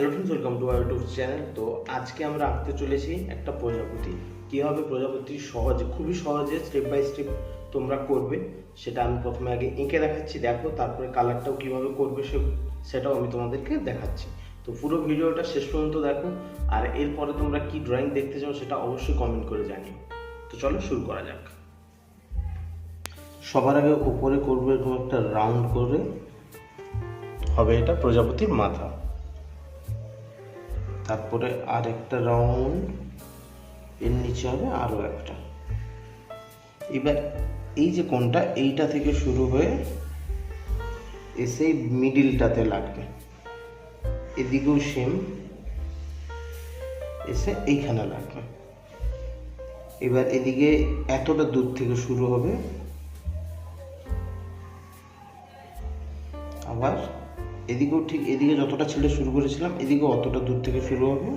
Hello friends, welcome to our YouTube channel. তো আজকে আমরা আঁকতে চলেছি একটা প্রজাপতি। কীভাবে প্রজাপতি খুবই সহজে স্টেপ বাই স্টেপ তোমরা করবে সেটা আমি প্রথমে আগে এঁকে দেখাচ্ছি, দেখো। তারপরে কালারটাও কীভাবে করবে সেটাও আমি তোমাদেরকে দেখাচ্ছি। তো পুরো ভিডিওটা শেষ পর্যন্ত দেখো, আর এরপরে তোমরা কি ড্রয়িং দেখতে চাও সেটা অবশ্যই কমেন্ট করে জানিও। তো চলো শুরু করা যাক। সবার আগে উপরে করবো এরকম একটা রাউন্ড করে, হবে এটা প্রজাপতির মাথা। তারপরে আরেকটা রাউন্ড, এর নিচে হবে আরও একটা। এবার এই যে কোণটা, এইটা থেকে শুরু হয়ে এসে মিডিলটাতে লাগবে, এদিকেও সেম এসে এইখানে লাগবে। এবার এদিকে এতটা দূর থেকে শুরু হবে, আবার এদিকেও ঠিক এদিকে যতটা ছেড়ে শুরু করেছিলাম এদিকেও অতটা দূর থেকে শুরু হবে।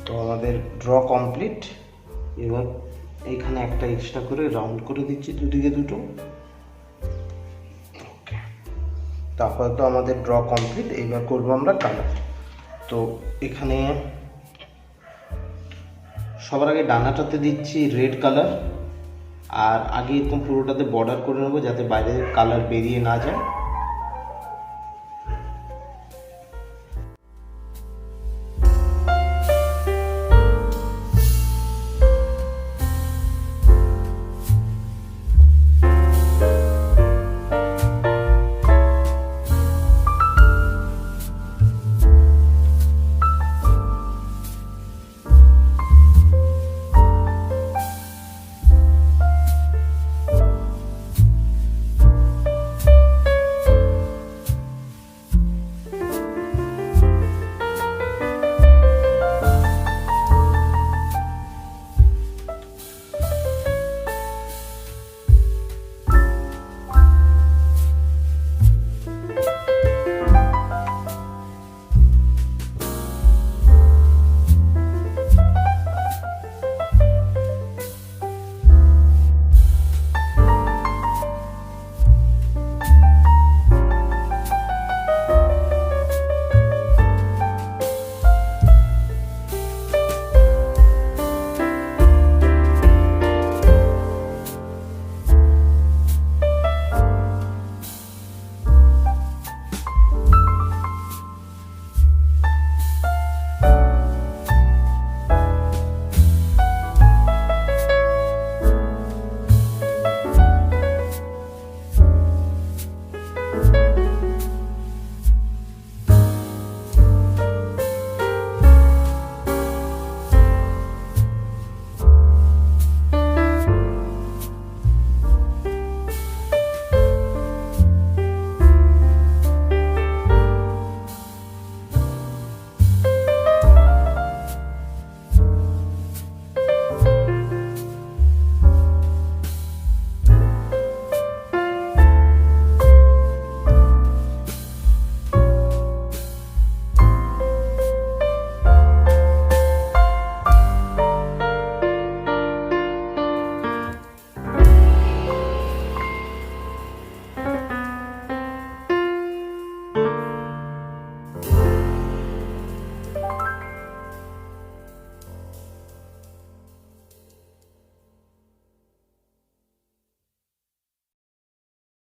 তো আমাদের ড্র কমপ্লিট। এবার এইখানে একটা এক্সট্রা করে রাউন্ড করে দিচ্ছি দুদিকে দুটো। ওকে, তারপর তো আমাদের ড্র কমপ্লিট। এবার করবো আমরা কালার। তো এখানে সবার আগে ডানাটাতে দিচ্ছি রেড কালার, আর আগে এরকম পুরোটাতে বর্ডার করে নেবো যাতে বাইরের কালার বেরিয়ে না যায়।